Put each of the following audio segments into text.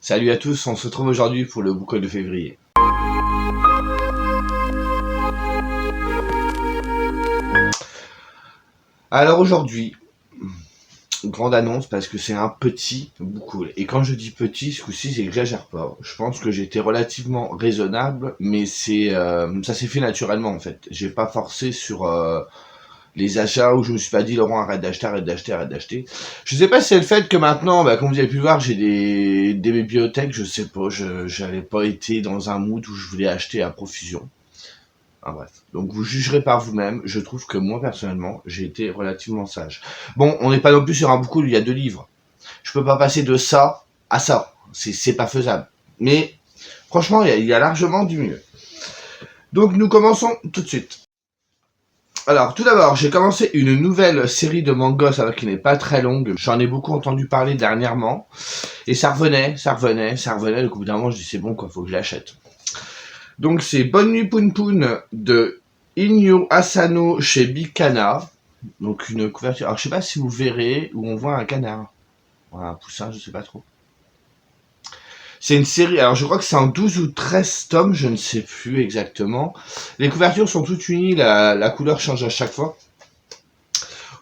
Salut à tous, on se retrouve aujourd'hui pour le Book Haul de février. Alors aujourd'hui, grande annonce parce que c'est un petit Book Haul. Et quand je dis petit, ce coup-ci, j'exagère pas. Je pense que j'étais relativement raisonnable, mais ça s'est fait naturellement en fait. J'ai pas forcé sur les achats où je me suis pas dit Laurent arrête d'acheter. Je sais pas si c'est le fait que maintenant, comme vous avez pu le voir, j'ai des bibliothèques, je sais pas, j'avais pas été dans un mood où je voulais acheter à profusion. Enfin, bref. Donc vous jugerez par vous-même, je trouve que moi personnellement, j'ai été relativement sage. Bon, on n'est pas non plus sur un Book Haul où il y a 2 livres. Je peux pas passer de ça à ça. C'est pas faisable. Mais franchement, il y a largement du mieux. Donc nous commençons tout de suite. Alors, tout d'abord, j'ai commencé une nouvelle série de mangas, alors qui n'est pas très longue. J'en ai beaucoup entendu parler dernièrement. Et ça revenait. Donc, au bout d'un moment, je dis, c'est bon, quoi, faut que je l'achète. Donc, c'est Bonne Nuit Poun Poun de Inyo Asano chez Bikana. Donc, une couverture. Alors, je sais pas si vous verrez où on voit un canard. Voilà, un poussin, je sais pas trop. C'est une série, alors je crois que c'est en 12 ou 13 tomes, je ne sais plus exactement. Les couvertures sont toutes unies, la couleur change à chaque fois.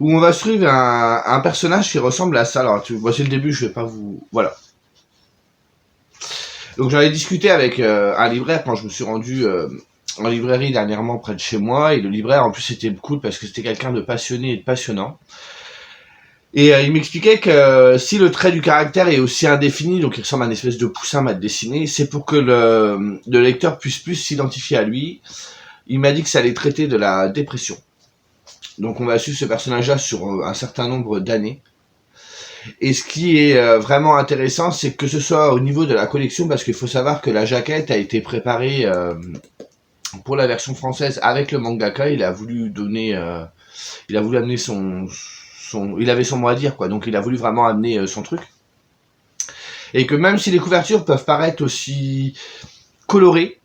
Où on va suivre un personnage qui ressemble à ça. Alors, c'est le début, je vais pas vous... Voilà. Donc j'en ai discuté avec un libraire quand je me suis rendu en librairie dernièrement près de chez moi. Et le libraire, en plus, c'était cool parce que c'était quelqu'un de passionné et de passionnant. Et il m'expliquait que si le trait du caractère est aussi indéfini, donc il ressemble à une espèce de poussin mal dessiné, c'est pour que le lecteur puisse plus s'identifier à lui. Il m'a dit que ça allait traiter de la dépression. Donc on va suivre ce personnage-là sur un certain nombre d'années. Et ce qui est vraiment intéressant, c'est que ce soit au niveau de la collection, parce qu'il faut savoir que la jaquette a été préparée pour la version française avec le mangaka. Il a voulu amener il avait son mot à dire, quoi. Donc il a voulu vraiment amener son truc. Et que même si les couvertures peuvent paraître aussi colorées,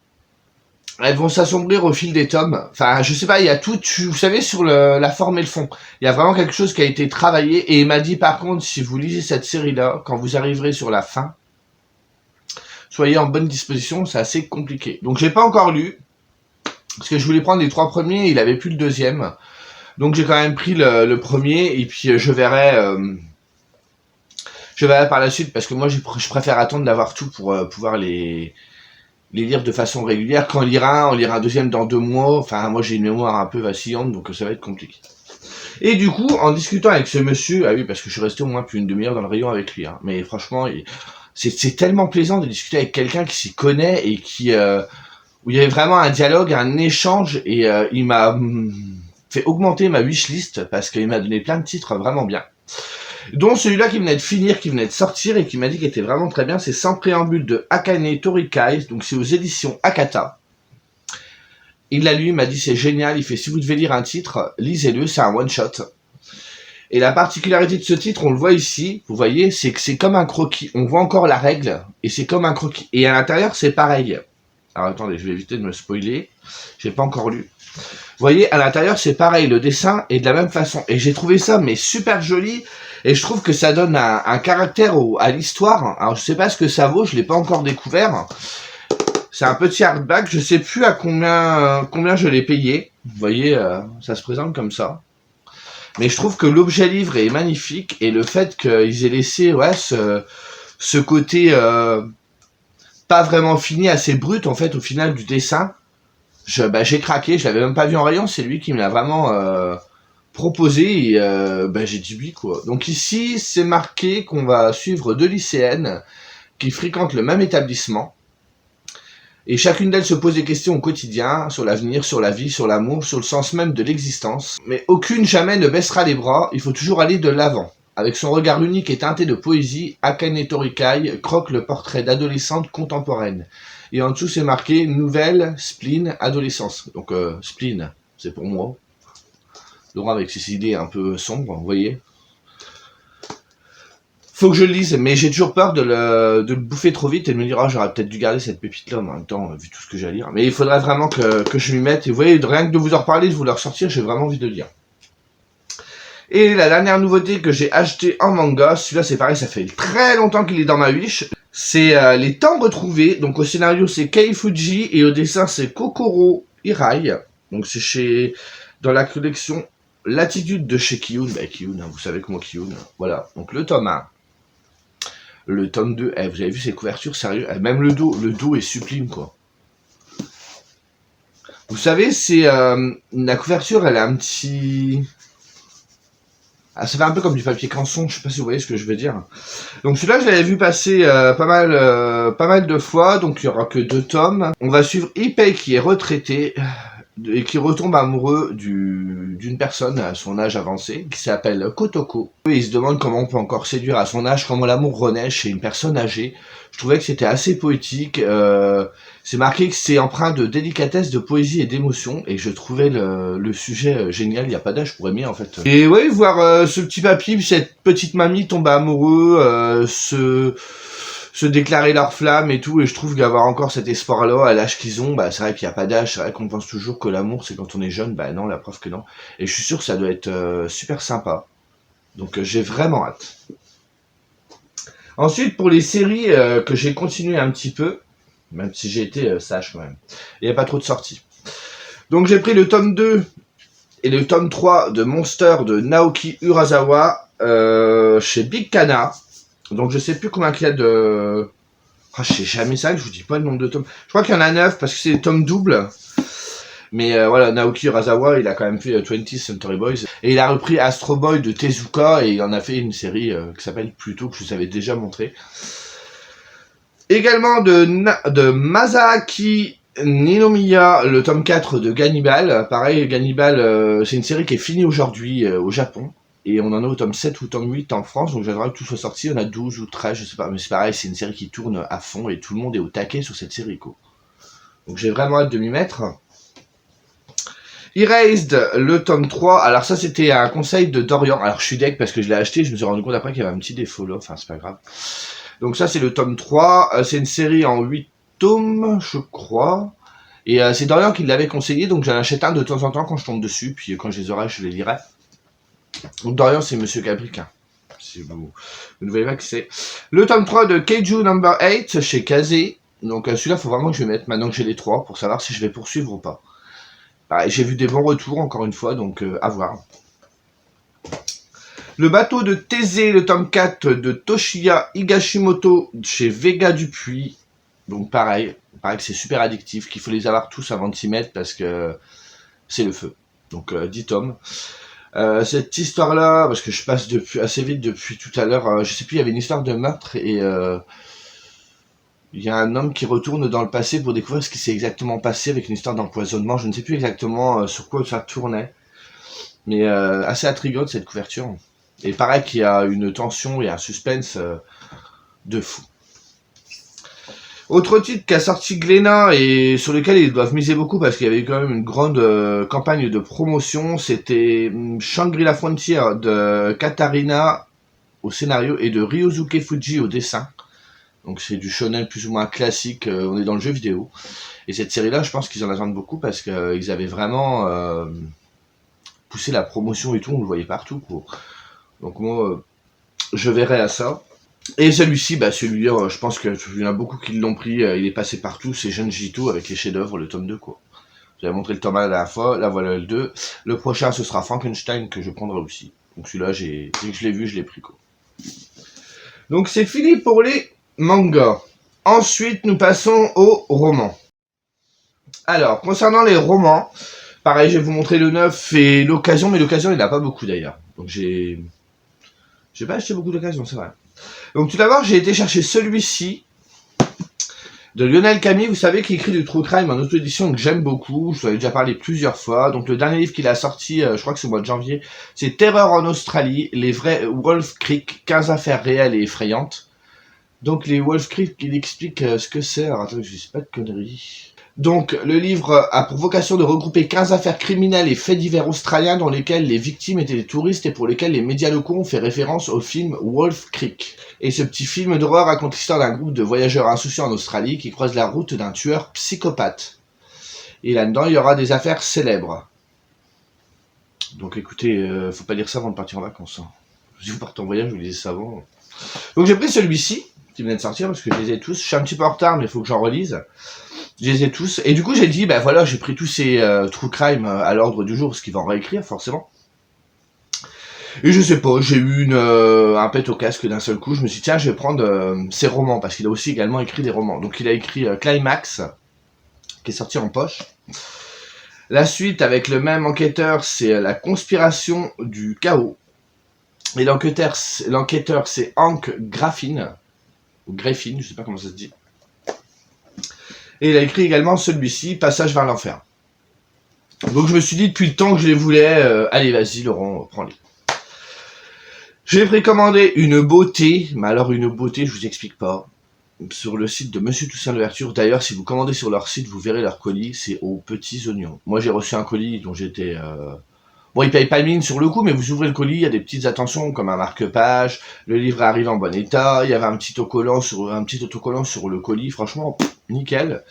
elles vont s'assombrir au fil des tomes. Enfin, je sais pas, il y a tout, vous savez, sur la forme et le fond. Il y a vraiment quelque chose qui a été travaillé. Et il m'a dit, par contre, si vous lisez cette série-là, quand vous arriverez sur la fin, soyez en bonne disposition, c'est assez compliqué. Donc j'ai pas encore lu, parce que je voulais prendre les 3 premiers, il avait plus le deuxième. Donc j'ai quand même pris le premier, et puis je verrai par la suite, parce que moi je préfère attendre d'avoir tout pour pouvoir les lire de façon régulière. Quand on lira un deuxième dans 2 mois. Enfin, moi j'ai une mémoire un peu vacillante, donc ça va être compliqué. Et du coup, en discutant avec ce monsieur, ah oui, parce que je suis resté au moins plus d'une demi-heure dans le rayon avec lui, hein, mais franchement, c'est tellement plaisant de discuter avec quelqu'un qui s'y connaît et où il y avait vraiment un dialogue, un échange, et il m'a fait augmenter ma wishlist parce qu'il m'a donné plein de titres vraiment bien. Dont celui-là qui venait de finir, qui venait de sortir et qui m'a dit qu'il était vraiment très bien, c'est Sans préambule de Akane Torikai, donc c'est aux éditions Akata. Il l'a lu, il m'a dit c'est génial, il fait si vous devez lire un titre, lisez-le, c'est un one-shot. Et la particularité de ce titre, on le voit ici, vous voyez, c'est que c'est comme un croquis, on voit encore la règle, et c'est comme un croquis. Et à l'intérieur, c'est pareil. Alors attendez, je vais éviter de me spoiler, j'ai pas encore lu. Vous voyez, à l'intérieur, c'est pareil, le dessin est de la même façon. Et j'ai trouvé ça, mais super joli. Et je trouve que ça donne un caractère à l'histoire. Alors, je sais pas ce que ça vaut, je l'ai pas encore découvert. C'est un petit hardback, je sais plus à combien je l'ai payé. Vous voyez, ça se présente comme ça. Mais je trouve que l'objet livre est magnifique. Et le fait qu'ils aient laissé, ce côté pas vraiment fini, assez brut, en fait, au final du dessin. J'ai craqué, je l'avais même pas vu en rayon, c'est lui qui me l'a vraiment proposé et j'ai dit oui, quoi. Donc ici, c'est marqué qu'on va suivre 2 lycéennes qui fréquentent le même établissement et chacune d'elles se pose des questions au quotidien sur l'avenir, sur la vie, sur l'amour, sur le sens même de l'existence. Mais aucune jamais ne baissera les bras, il faut toujours aller de l'avant. Avec son regard unique et teinté de poésie, Akane Torikai croque le portrait d'adolescente contemporaine. Et en dessous, c'est marqué « Nouvelle, spleen, adolescence ». Donc, spleen, c'est pour moi. Laurent avec ses idées un peu sombres, vous voyez. Faut que je le lise, mais j'ai toujours peur de le bouffer trop vite et de me dire « Ah, j'aurais peut-être dû garder cette pépite-là en même temps, vu tout ce que j'ai à lire. » Mais il faudrait vraiment que je m'y mette. Et vous voyez, rien que de vous en reparler, de vous le ressortir, j'ai vraiment envie de le lire. Et la dernière nouveauté que j'ai acheté en manga, celui-là c'est pareil, ça fait très longtemps qu'il est dans ma wish. C'est Les Temps Retrouvés. Donc au scénario c'est Kei Fuji et au dessin c'est Kokoro Hirai. Donc c'est dans la collection Latitude de chez Kiyun. Bah Kiyun, hein, vous savez comment Kiyun. Voilà, donc le tome 1. Le tome 2, vous avez vu ces couvertures, sérieux, même le dos est sublime quoi. Vous savez, c'est la couverture, elle a un petit... Ah, ça fait un peu comme du papier canson, je sais pas si vous voyez ce que je veux dire. Donc celui-là, je l'avais vu passer pas mal de fois, donc il y aura que 2 tomes. On va suivre Ippei qui est retraité et qui retombe amoureux d'une personne à son âge avancé, qui s'appelle Kotoko. Et il se demande comment on peut encore séduire à son âge, comment l'amour renaît chez une personne âgée. Je trouvais que c'était assez poétique. C'est marqué que c'est empreint de délicatesse, de poésie et d'émotion, et je trouvais le sujet génial. Il n'y a pas d'âge pour aimer en fait. Et ouais, voir ce petit papy, cette petite mamie tomber amoureux, se déclarer leur flamme et tout, et je trouve qu'avoir encore cet espoir-là à l'âge qu'ils ont, bah c'est vrai qu'il n'y a pas d'âge, c'est vrai qu'on pense toujours que l'amour c'est quand on est jeune, bah non, la preuve que non. Et je suis sûr que ça doit être super sympa. Donc j'ai vraiment hâte. Ensuite, pour les séries que j'ai continué un petit peu, même si j'ai été sage quand même, il n'y a pas trop de sorties. Donc j'ai pris le tome 2 et le tome 3 de Monster de Naoki Urasawa chez Big Kana. Donc je sais plus combien il y a de... Oh, je sais jamais ça, je vous dis pas le nombre de tomes. Je crois qu'il y en a 9 parce que c'est des tomes doubles. Mais voilà, Naoki Urasawa, il a quand même fait 20th Century Boys. Et il a repris Astro Boy de Tezuka et il en a fait une série qui s'appelle Pluto, que je vous avais déjà montré. Également de Masaaki Ninomiya, le tome 4 de Gannibal. Pareil, Gannibal, c'est une série qui est finie aujourd'hui au Japon. Et on en a au tome 7 ou tome 8 en France, donc j'aimerais que tout soit sorti. On a 12 ou 13, je sais pas, mais c'est pareil, c'est une série qui tourne à fond et tout le monde est au taquet sur cette série, quoi. Donc j'ai vraiment hâte de m'y mettre. Erased, le tome 3. Alors ça, c'était un conseil de Dorian. Alors je suis deg parce que je l'ai acheté, je me suis rendu compte après qu'il y avait un petit défaut là, enfin c'est pas grave. Donc ça, c'est le tome 3. C'est une série en 8 tomes, je crois. Et c'est Dorian qui l'avait conseillé, donc j'en achète un de temps en temps quand je tombe dessus, puis quand je les aurai, je les lirai. Donc Dorian, c'est Monsieur Caprica. Si vous ne voyez pas qui c'est. Le tome 3 de Keiju Number 8 chez Kazé. Donc celui-là, il faut vraiment que je le mette maintenant que j'ai les 3 pour savoir si je vais poursuivre ou pas. Pareil, j'ai vu des bons retours encore une fois, donc à voir. Le bateau de Thésée, le tome 4 de Toshiya Higashimoto chez Vega Dupuis. Donc pareil que c'est super addictif, qu'il faut les avoir tous avant de s'y mettre parce que c'est le feu. Donc 10 tomes. Cette histoire-là, parce que je passe assez vite depuis tout à l'heure, je sais plus, il y avait une histoire de meurtre et il y a un homme qui retourne dans le passé pour découvrir ce qui s'est exactement passé avec une histoire d'empoisonnement. Je ne sais plus exactement sur quoi ça tournait, mais assez intriguante cette couverture. Et pareil qu'il y a une tension et un suspense de fou. Autre titre qu'a sorti Glénat et sur lequel ils doivent miser beaucoup parce qu'il y avait quand même une grande campagne de promotion, c'était Shangri-La Frontier de Katarina au scénario et de Ryosuke Fuji au dessin. Donc c'est du shonen plus ou moins classique, on est dans le jeu vidéo. Et cette série-là, je pense qu'ils en attendent beaucoup parce qu'ils avaient vraiment poussé la promotion et tout, on le voyait partout, quoi. Donc moi, je verrai à ça. Et celui-ci, celui-là, je pense qu'il y en a beaucoup qui l'ont pris, il est passé partout, c'est Junji Ito avec les chefs-d'œuvre, le tome 2, quoi. J'avais montré le tome 1 la dernière fois, là voilà le 2. Le prochain, ce sera Frankenstein que je prendrai aussi. Donc celui-là, dès que je l'ai vu, je l'ai pris, quoi. Donc c'est fini pour les mangas. Ensuite, nous passons aux romans. Alors, concernant les romans, pareil, je vais vous montrer le 9 et l'occasion, mais l'occasion, il n'y en a pas beaucoup d'ailleurs. Donc j'ai pas acheté beaucoup d'occasions, c'est vrai. Donc tout d'abord, j'ai été chercher celui-ci de Lionel Camille, vous savez, qui écrit du true crime en auto-édition que j'aime beaucoup. Je vous en ai déjà parlé plusieurs fois. Donc le dernier livre qu'il a sorti, je crois que c'est au mois de janvier, c'est Terreur en Australie, les vrais Wolf Creek, 15 affaires réelles et effrayantes. Donc les Wolf Creek, il explique ce que c'est. Alors attendez, je ne dis pas de conneries. Donc le livre a pour vocation de regrouper 15 affaires criminelles et faits divers australiens dans lesquels les victimes étaient des touristes et pour lesquels les médias locaux ont fait référence au film Wolf Creek. Et ce petit film d'horreur raconte l'histoire d'un groupe de voyageurs insouciants en Australie qui croisent la route d'un tueur psychopathe. Et là-dedans, il y aura des affaires célèbres. Donc écoutez, faut pas lire ça avant de partir en vacances. Hein. Si vous partez en voyage, vous lisez ça avant. Donc j'ai pris celui-ci, qui venait de sortir, parce que je les ai tous. Je suis un petit peu en retard, mais il faut que j'en relise. Je les ai tous. Et du coup, j'ai dit, bah voilà, j'ai pris tous ces true crime à l'ordre du jour, parce qu'ils vont en réécrire, forcément. Et je sais pas, j'ai eu un pet au casque d'un seul coup. Je me suis dit, tiens, je vais prendre ses romans, parce qu'il a aussi également écrit des romans. Donc il a écrit Climax, qui est sorti en poche. La suite, avec le même enquêteur, c'est La conspiration du chaos. Et l'enquêteur, c'est Hank Graffin, ou Graffin, je sais pas comment ça se dit. Et il a écrit également celui-ci, Passage vers l'enfer. Donc je me suis dit, depuis le temps que je les voulais, allez vas-y Laurent, prends-les. J'ai précommandé une beauté, mais alors une beauté, je vous explique pas, sur le site de Monsieur Toussaint Louverture. D'ailleurs, si vous commandez sur leur site, vous verrez leur colis, c'est aux petits oignons. Moi j'ai reçu un colis dont j'étais... Bon, ils payent pas mine sur le coup, mais vous ouvrez le colis, il y a des petites attentions comme un marque-page, le livre arrive en bon état, il y avait un petit autocollant sur le colis, franchement, nickel.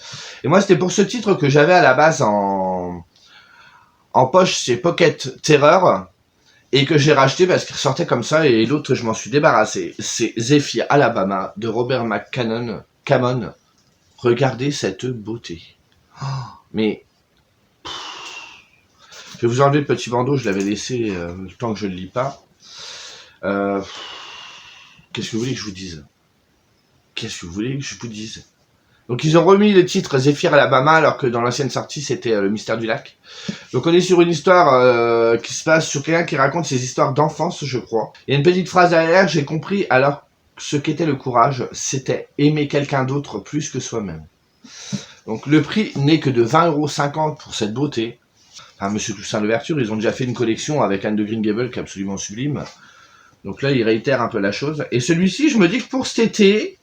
Et moi, c'était pour ce titre que j'avais à la base en poche, c'est Pocket Terror, et que j'ai racheté parce qu'il ressortait comme ça, et l'autre, je m'en suis débarrassé. C'est Zephyr Alabama, de Robert McCammon. Regardez cette beauté. Oh, mais... Je vais vous enlever le petit bandeau, je l'avais laissé le temps que je ne le lis pas. Qu'est-ce que vous voulez que je vous dise? Qu'est-ce que vous voulez que je vous dise? Donc ils ont remis le titre Zephyr Alabama, alors que dans l'ancienne sortie c'était Le Mystère du Lac. Donc on est sur une histoire qui se passe sur quelqu'un qui raconte ses histoires d'enfance, je crois. Il y a une petite phrase derrière, j'ai compris alors ce qu'était le courage, c'était aimer quelqu'un d'autre plus que soi-même. Donc le prix n'est que de 20,50 € pour cette beauté. Enfin, Monsieur Toussaint Louverture, ils ont déjà fait une collection avec Anne de Green Gables qui est absolument sublime. Donc là, ils réitèrent un peu la chose. Et celui-ci, je me dis que pour cet été,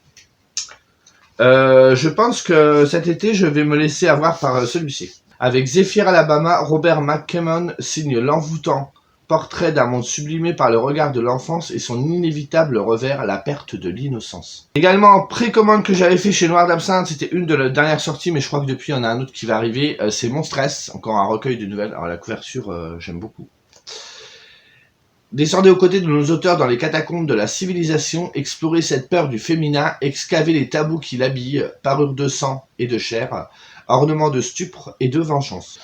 je pense que cet été, je vais me laisser avoir par celui-ci. Avec Zephyr Alabama, Robert McCammon signe l'envoûtant portrait d'un monde sublimé par le regard de l'enfance et son inévitable revers, la perte de l'innocence. Également, en précommande que j'avais fait chez Noir d'Absinthe, c'était une de leurs dernières sorties, mais je crois que depuis, il y en a un autre qui va arriver. C'est Mon Stress, encore un recueil de nouvelles. Alors la couverture, j'aime beaucoup. Descendez aux côtés de nos auteurs dans les catacombes de la civilisation, explorez cette peur du féminin, excavez les tabous qui l'habillent, parures de sang et de chair, ornements de stupre et de vengeance.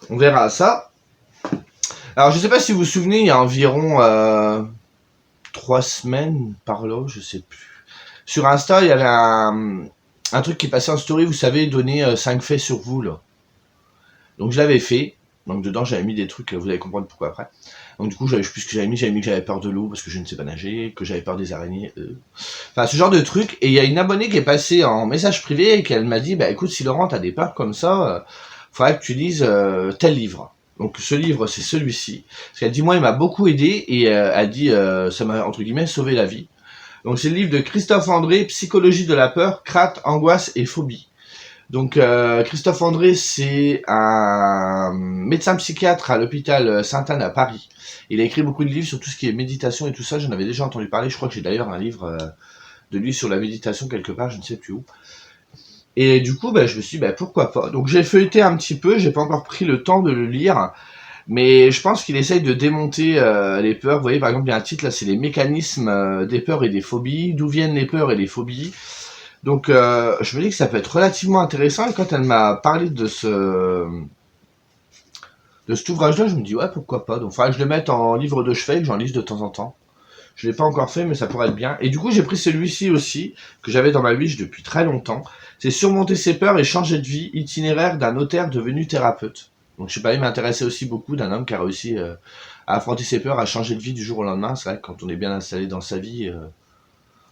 On verra ça. Alors je sais pas si vous vous souvenez, il y a environ 3 semaines par là, je sais plus. Sur Insta, il y avait un truc qui passait en story, vous savez, donner 5 faits sur vous là. Donc je l'avais fait. Donc dedans j'avais mis des trucs, vous allez comprendre pourquoi après. Donc du coup je sais plus ce que j'avais mis que j'avais peur de l'eau parce que je ne sais pas nager, que j'avais peur des araignées. Enfin ce genre de trucs. Et il y a une abonnée qui est passée en message privé et qu'elle m'a dit, bah écoute si Laurent t'as des peurs comme ça, faudrait que tu lises tel livre. Donc ce livre c'est celui-ci. Parce qu'elle dit moi il m'a beaucoup aidé et elle dit ça m'a entre guillemets sauvé la vie. Donc c'est le livre de Christophe André, Psychologie de la peur, crainte, angoisse et phobie. Donc Christophe André, c'est un médecin psychiatre à l'hôpital Sainte-Anne à Paris. Il a écrit beaucoup de livres sur tout ce qui est méditation et tout ça. J'en avais déjà entendu parler. Je crois que j'ai d'ailleurs un livre de lui sur la méditation quelque part, je ne sais plus où. Et du coup, je me suis dit, pourquoi pas. Donc j'ai feuilleté un petit peu, j'ai pas encore pris le temps de le lire. Mais je pense qu'il essaye de démonter les peurs. Vous voyez, par exemple, il y a un titre là, c'est les mécanismes des peurs et des phobies. D'où viennent les peurs et les phobies? Donc je me dis que ça peut être relativement intéressant, et quand elle m'a parlé de cet ouvrage-là, je me dis ouais pourquoi pas. Donc il faudra que je le mette en livre de chevet, que j'en lise de temps en temps. Je l'ai pas encore fait, mais ça pourrait être bien. Et du coup j'ai pris celui-ci aussi, que j'avais dans ma wish depuis très longtemps. C'est Surmonter ses peurs et changer de vie, itinéraire d'un notaire devenu thérapeute. Donc je sais pas, il m'intéressait aussi beaucoup d'un homme qui a réussi à affronter ses peurs, à changer de vie du jour au lendemain. C'est vrai que quand on est bien installé dans sa vie...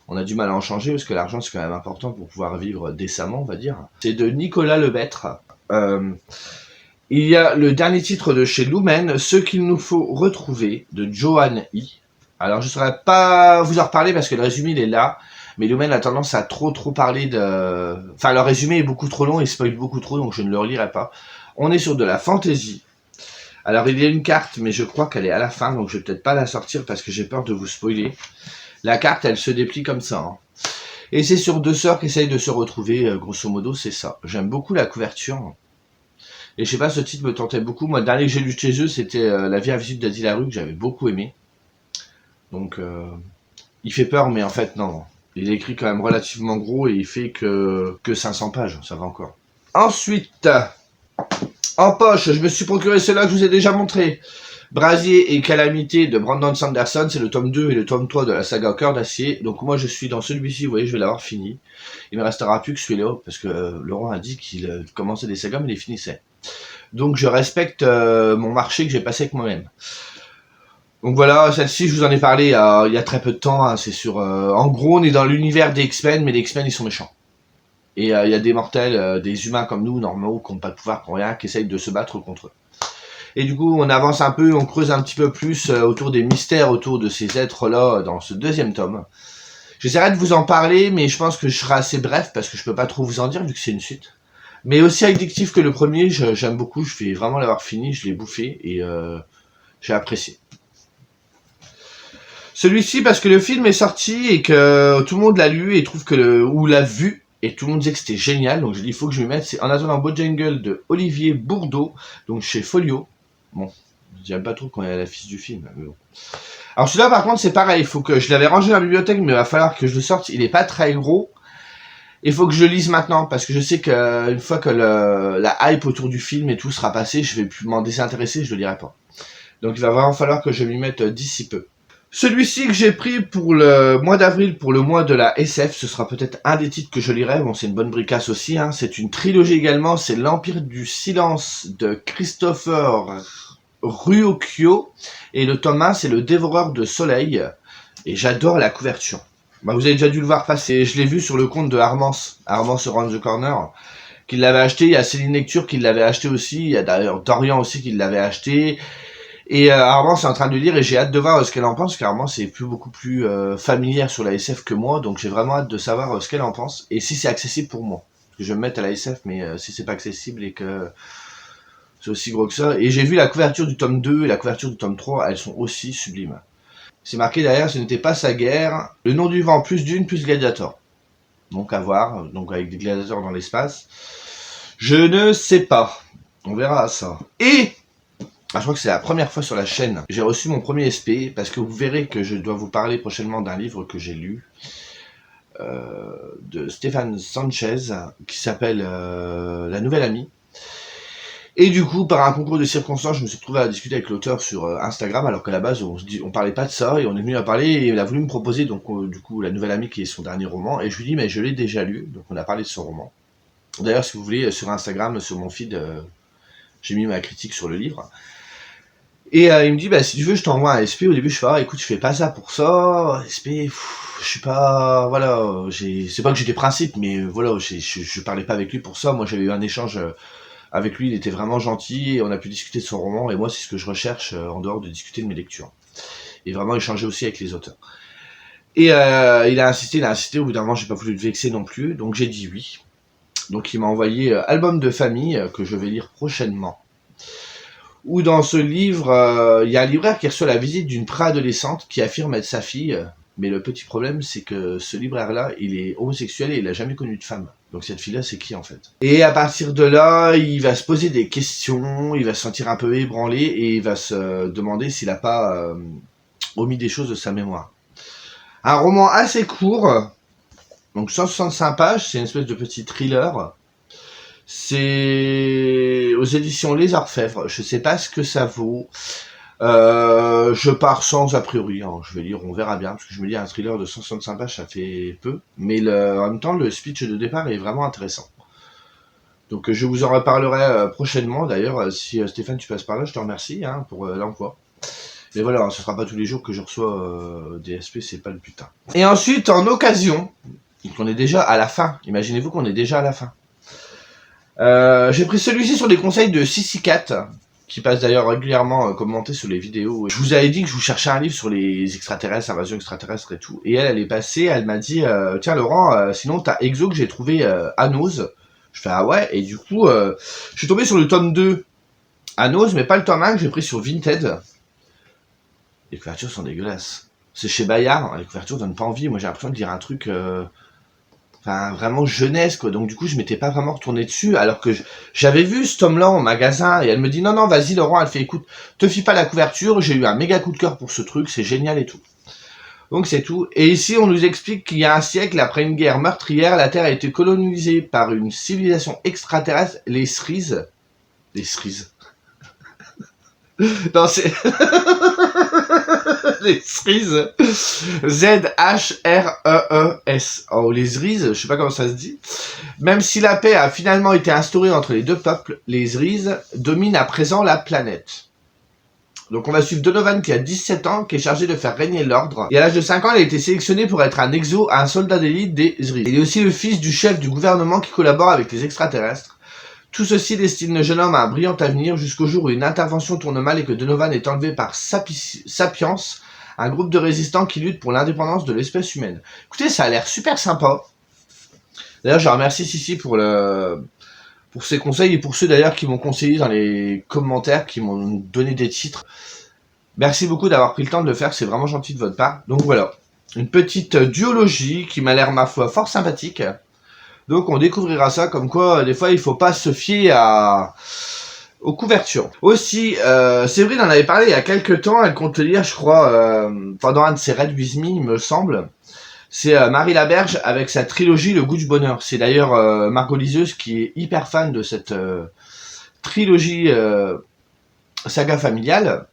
on a du mal à en changer parce que l'argent c'est quand même important pour pouvoir vivre décemment, on va dire. C'est de Nicolas Lebêtre. Il y a le dernier titre de chez Lumen, Ce qu'il nous faut retrouver, de Johan I. Alors je ne saurais pas vous en reparler parce que le résumé il est là, mais Lumen a tendance à trop parler de... Enfin le résumé est beaucoup trop long et spoil beaucoup trop, donc je ne le relirai pas. On est sur de la fantasy. Alors il y a une carte, mais je crois qu'elle est à la fin, donc je vais peut-être pas la sortir parce que j'ai peur de vous spoiler. La carte, elle se déplie comme ça. Hein. Et c'est sur deux sœurs qui essayent de se retrouver, grosso modo, c'est ça. J'aime beaucoup la couverture. Et je sais pas, ce titre me tentait beaucoup. Moi, le dernier que j'ai lu de chez eux, c'était La vie invisible d'Adi Larue, que j'avais beaucoup aimé. Donc, il fait peur, mais en fait, non. Il est écrit quand même relativement gros et il fait que 500 pages, ça va encore. Ensuite, en poche, je me suis procuré cela que je vous ai déjà montré. Brasier et Calamité de Brandon Sanderson, c'est le tome 2 et le tome 3 de la saga Cœur d'Acier. Donc moi je suis dans celui-ci, vous voyez, je vais l'avoir fini. Il me restera plus que celui-là, parce que Laurent a dit qu'il commençait des sagas mais il les finissait. Donc je respecte mon marché que j'ai passé avec moi-même. Donc voilà, celle-ci je vous en ai parlé il y a très peu de temps, hein, c'est sur... en gros on est dans l'univers des X-Men, mais les X-Men ils sont méchants. Et il y a des mortels, des humains comme nous, normaux, qui n'ont pas de pouvoir pour rien, qui essayent de se battre contre eux. Et du coup, on avance un peu, on creuse un petit peu plus autour des mystères, autour de ces êtres-là dans ce deuxième tome. J'essaierai de vous en parler, mais je pense que je serai assez bref parce que je peux pas trop vous en dire vu que c'est une suite. Mais aussi addictif que le premier, j'aime beaucoup, je vais vraiment l'avoir fini, je l'ai bouffé et j'ai apprécié. Celui-ci parce que le film est sorti et que tout le monde l'a lu et trouve que ou l'a vu et tout le monde disait que c'était génial, donc j'ai dit il faut que je m'y mette. C'est En attendant Bojangles de Olivier Bourdeau, donc chez Folio. Bon, j'aime pas trop quand il y a l'affiche du film, mais bon. Alors celui-là par contre c'est pareil, il faut que je l'avais rangé dans la bibliothèque, mais il va falloir que je le sorte. Il est pas très gros. Il faut que je le lise maintenant parce que je sais qu'une fois que la hype autour du film et tout sera passée, je vais plus m'en désintéresser, je le lirai pas. Donc il va vraiment falloir que je m'y mette d'ici peu. Celui-ci que j'ai pris pour le mois d'avril, pour le mois de la SF, ce sera peut-être un des titres que je lirai. Bon, c'est une bonne bricasse aussi, hein. C'est une trilogie également, c'est L'Empire du Silence de Christopher Ruocchio. Et le tome 1, c'est Le Dévoreur de Soleil. Et j'adore la couverture. Bah, vous avez déjà dû le voir passer. Je l'ai vu sur le compte de Armance Around the Corner, qui l'avait acheté. Il y a Céline Lecture qui l'avait acheté aussi. Il y a d'ailleurs Dorian aussi qui l'avait acheté. Et Armance est en train de lire et j'ai hâte de voir ce qu'elle en pense, car Armance est beaucoup plus familière sur la SF que moi, donc j'ai vraiment hâte de savoir ce qu'elle en pense et si c'est accessible pour moi. Parce que je vais me mettre à la SF, mais si c'est pas accessible et que c'est aussi gros que ça. Et j'ai vu la couverture du tome 2 et la couverture du tome 3, elles sont aussi sublimes. C'est marqué derrière, ce n'était pas sa guerre, le nom du vent plus d'une plus Gladiator. Donc à voir, donc avec des gladiateurs dans l'espace. Je ne sais pas, on verra ça. Et je crois que c'est la première fois sur la chaîne. J'ai reçu mon premier SP parce que vous verrez que je dois vous parler prochainement d'un livre que j'ai lu de Stéphane Sanchez qui s'appelle La Nouvelle Amie. Et du coup, par un concours de circonstances, je me suis retrouvé à discuter avec l'auteur sur Instagram, alors qu'à la base, on parlait pas de ça, et on est venu à parler, et il a voulu me proposer, donc, du coup, La Nouvelle Amie, qui est son dernier roman, et je lui dis, mais je l'ai déjà lu, donc on a parlé de son roman. D'ailleurs, si vous voulez, sur Instagram, sur mon feed, j'ai mis ma critique sur le livre. Et il me dit, bah si tu veux, je t'envoie un SP. Au début, je fais, ah, écoute, je fais pas ça pour ça. SP, je suis pas, voilà, c'est pas que j'ai des principes, mais voilà, je parlais pas avec lui pour ça. Moi, j'avais eu un échange avec lui, il était vraiment gentil, et on a pu discuter de son roman, et moi, c'est ce que je recherche en dehors de discuter de mes lectures. Et vraiment échanger aussi avec les auteurs. Et il a insisté, au bout d'un moment, j'ai pas voulu le vexer non plus, donc j'ai dit oui. Donc il m'a envoyé Album de famille, que je vais lire prochainement. Où dans ce livre, il y a un libraire qui reçoit la visite d'une préadolescente qui affirme être sa fille. Mais le petit problème, c'est que ce libraire-là, il est homosexuel et il a jamais connu de femme. Donc cette fille-là, c'est qui en fait? Et à partir de là, il va se poser des questions, il va se sentir un peu ébranlé et il va se demander s'il n'a pas omis des choses de sa mémoire. Un roman assez court, donc 165 pages, c'est une espèce de petit thriller. C'est aux éditions Les Orfèvres. Je sais pas ce que ça vaut. Je pars sans a priori. Hein. Je vais lire, on verra bien. Parce que je me dis, un thriller de 165 pages, ça fait peu. Mais en même temps, le speech de départ est vraiment intéressant. Donc je vous en reparlerai prochainement. D'ailleurs, si Stéphane, tu passes par là, je te remercie pour l'envoi. Mais voilà, ce sera pas tous les jours que je reçois des SP, c'est pas le putain. Et ensuite, en occasion, donc on est déjà à la fin. Imaginez-vous qu'on est déjà à la fin. J'ai pris celui-ci sur les conseils de Sissycat, qui passe d'ailleurs régulièrement commenté sur les vidéos. Je vous avais dit que je vous cherchais un livre sur les extraterrestres, invasion extraterrestre et tout. Et elle est passée, elle m'a dit, tiens Laurent, sinon t'as Exo que j'ai trouvé à Nose. Je fais, ah ouais, et du coup, je suis tombé sur le tome 2 à Nose, mais pas le tome 1 que j'ai pris sur Vinted. Les couvertures sont dégueulasses. C'est chez Bayard, les couvertures donnent pas envie. Moi j'ai l'impression de lire un truc... Enfin, vraiment jeunesse, quoi. Donc, du coup, je m'étais pas vraiment retourné dessus, alors que j'avais vu ce tome-là en magasin, et elle me dit, non, non, vas-y, Laurent, elle fait, écoute, te fie pas la couverture, j'ai eu un méga coup de cœur pour ce truc, c'est génial et tout. Donc, c'est tout. Et ici, on nous explique qu'il y a un siècle, après une guerre meurtrière, la Terre a été colonisée par une civilisation extraterrestre, les Sriz. Les Sriz. Non, c'est... les Sriz. Z-H-R-E-E-S. Oh, les Sriz, je sais pas comment ça se dit. Même si la paix a finalement été instaurée entre les deux peuples, les Sriz dominent à présent la planète. Donc on va suivre Donovan qui a 17 ans, qui est chargé de faire régner l'ordre. Et à l'âge de 5 ans, il a été sélectionné pour être un exo à un soldat d'élite des Sriz. Il est aussi le fils du chef du gouvernement qui collabore avec les extraterrestres. Tout ceci destine le jeune homme à un brillant avenir jusqu'au jour où une intervention tourne mal et que Donovan est enlevé par Sapiens, un groupe de résistants qui lutte pour l'indépendance de l'espèce humaine. Écoutez, ça a l'air super sympa. D'ailleurs, je remercie Sissi pour ses conseils et pour ceux d'ailleurs qui m'ont conseillé dans les commentaires, qui m'ont donné des titres. Merci beaucoup d'avoir pris le temps de le faire, c'est vraiment gentil de votre part. Donc voilà, une petite duologie qui m'a l'air, ma foi, fort sympathique. Donc on découvrira ça, comme quoi des fois il faut pas se fier aux couvertures. Aussi, Séverine en avait parlé il y a quelques temps, elle compte lire, je crois, pendant un de ses raids with me, il me semble. C'est Marie Laberge avec sa trilogie Le Goût du Bonheur. C'est d'ailleurs Margot Liseuse qui est hyper fan de cette trilogie saga familiale.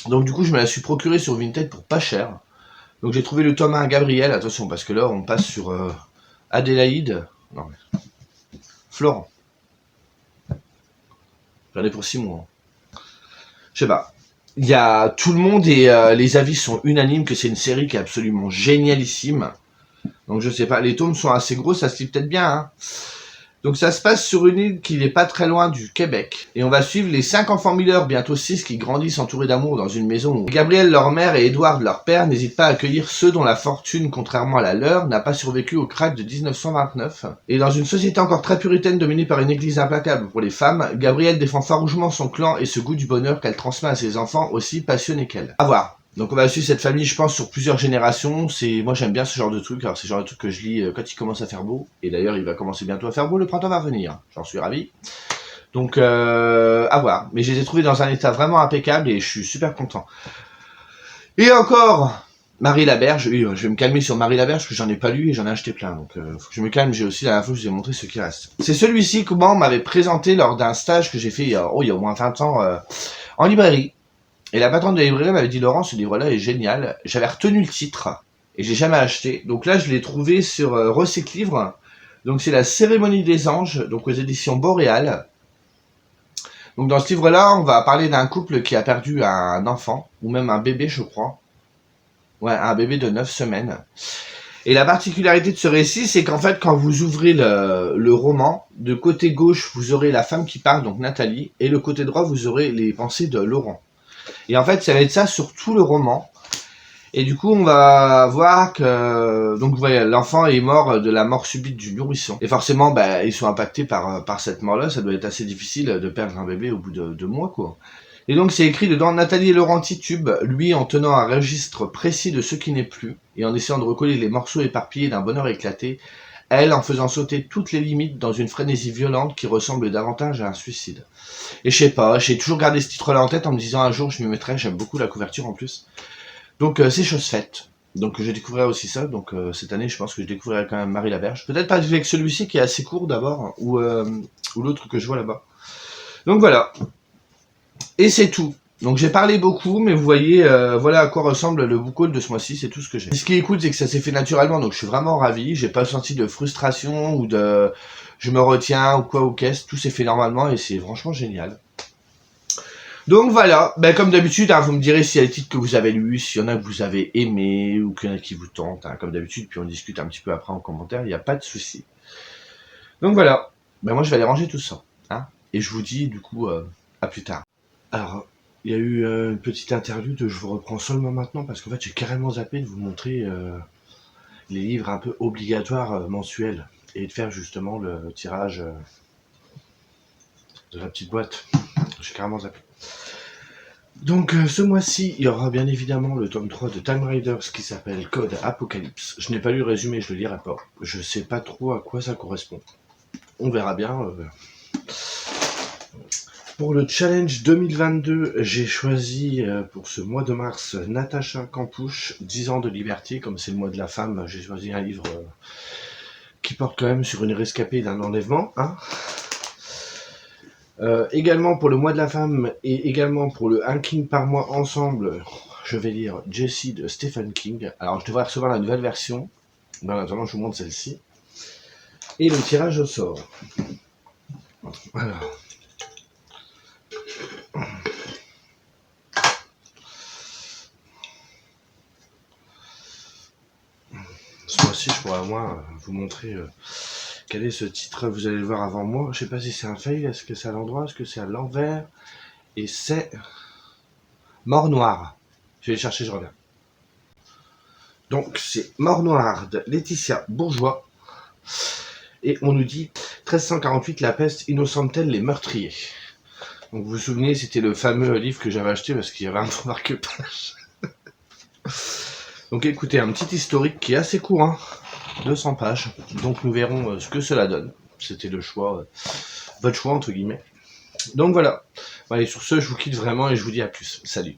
Donc du coup je me la suis procurée sur Vinted pour pas cher. Donc j'ai trouvé le tome 1 Gabriel, attention parce que là on passe sur Adélaïde, non mais Florent. J'en ai pour 6 mois. Je sais pas. Il y a tout le monde et les avis sont unanimes que c'est une série qui est absolument génialissime. Donc je sais pas, les tomes sont assez gros, ça se lit peut-être bien. Hein. Donc ça se passe sur une île qui n'est pas très loin du Québec. Et on va suivre les 5 enfants mineurs, bientôt 6, qui grandissent entourés d'amour dans une maison où Gabriel, leur mère, et Edward, leur père, n'hésitent pas à accueillir ceux dont la fortune, contrairement à la leur, n'a pas survécu au krach de 1929. Et dans une société encore très puritaine dominée par une église implacable pour les femmes, Gabriel défend farouchement son clan et ce goût du bonheur qu'elle transmet à ses enfants aussi passionnés qu'elle. À voir. Donc on va suivre cette famille, je pense, sur plusieurs générations. Moi j'aime bien ce genre de trucs. Alors c'est le genre de trucs que je lis quand il commence à faire beau. Et d'ailleurs il va commencer bientôt à faire beau, le printemps va venir. J'en suis ravi. Donc à voir. Mais je les ai trouvés dans un état vraiment impeccable et je suis super content. Et encore Marie Laberge. Oui, je vais me calmer sur Marie Laberge parce que j'en ai pas lu et j'en ai acheté plein. Donc faut que je me calme. J'ai aussi la dernière fois que je vous ai montré ce qui reste. C'est celui-ci que moi on m'avait présenté lors d'un stage que j'ai fait il y a au moins 20 ans en librairie. Et la patronne de la librairie m'avait dit, Laurent, ce livre-là est génial. J'avais retenu le titre et j'ai jamais acheté. Donc là, je l'ai trouvé sur Recycle Livre. Donc c'est La Cérémonie des Anges, donc aux éditions Boréal. Donc dans ce livre-là, on va parler d'un couple qui a perdu un enfant, ou même un bébé, je crois. Ouais, un bébé de 9 semaines. Et la particularité de ce récit, c'est qu'en fait, quand vous ouvrez le roman, de côté gauche, vous aurez la femme qui parle, donc Nathalie, et le côté droit, vous aurez les pensées de Laurent. Et en fait, ça va être ça sur tout le roman. Et du coup, on va voir que donc voilà, l'enfant est mort de la mort subite du nourrisson. Et forcément, bah, ils sont impactés par cette mort-là. Ça doit être assez difficile de perdre un bébé au bout de 2 mois, quoi. Et donc, c'est écrit dedans, Nathalie et Laurent titubent, lui en tenant un registre précis de ce qui n'est plus, et en essayant de recoller les morceaux éparpillés d'un bonheur éclaté, elle en faisant sauter toutes les limites dans une frénésie violente qui ressemble davantage à un suicide. Et je sais pas, j'ai toujours gardé ce titre-là en tête en me disant un jour je m'y mettrai, j'aime beaucoup la couverture en plus. Donc c'est chose faite. Donc je découvrirai aussi ça, donc cette année je pense que je découvrirai quand même Marie Laberge. Peut-être pas avec celui-ci qui est assez court d'abord, ou l'autre que je vois là-bas. Donc voilà. Et c'est tout. Donc j'ai parlé beaucoup, mais vous voyez, voilà à quoi ressemble le book haul de ce mois-ci, c'est tout ce que j'ai. Ce qui est cool, c'est que ça s'est fait naturellement, donc je suis vraiment ravi. J'ai pas senti de frustration ou de je me retiens ou quoi ou qu'est-ce, tout s'est fait normalement et c'est franchement génial. Donc voilà, ben, comme d'habitude, hein, vous me direz s'il y a des titres que vous avez lus, s'il y en a que vous avez aimés ou qu'il y en a qui vous tentent, hein, comme d'habitude, puis on discute un petit peu après en commentaire, il n'y a pas de souci. Donc voilà, ben moi je vais aller ranger tout ça, hein, et je vous dis du coup à plus tard. Alors, il y a eu une petite interlude, je vous reprends seulement maintenant parce qu'en fait j'ai carrément zappé de vous montrer les livres un peu obligatoires mensuels et de faire justement le tirage de la petite boîte. J'ai carrément zappé. Donc ce mois-ci, il y aura bien évidemment le tome 3 de Time Riders qui s'appelle Code Apocalypse. Je n'ai pas lu le résumé, je le lirai pas. Je sais pas trop à quoi ça correspond. On verra bien. Pour le challenge 2022, j'ai choisi pour ce mois de mars Natacha Campouche, 10 ans de liberté. Comme c'est le mois de la femme, j'ai choisi un livre qui porte quand même sur une rescapée d'un enlèvement. Hein. Également pour le mois de la femme et également pour le Un King par mois ensemble, je vais lire Jessie de Stephen King. Alors je devrais recevoir la nouvelle version. En attendant, je vous montre celle-ci. Et le tirage au sort. Alors. Ce mois-ci, je pourrais au moins vous montrer quel est ce titre. Vous allez le voir avant moi. Je sais pas si c'est un fail, est-ce que c'est à l'endroit, est-ce que c'est à l'envers. Et c'est Mort Noire. Je vais le chercher, je reviens. Donc c'est Mort Noire de Laetitia Bourgeois. Et on nous dit 1348, la peste innocente-t-elle les meurtriers. Donc vous vous souvenez, c'était le fameux livre que j'avais acheté parce qu'il y avait un marque-page. Donc écoutez, un petit historique qui est assez court, hein, 200 pages. Donc nous verrons ce que cela donne. C'était le choix, votre choix entre guillemets. Donc voilà. Allez, sur ce, je vous quitte vraiment et je vous dis à plus. Salut.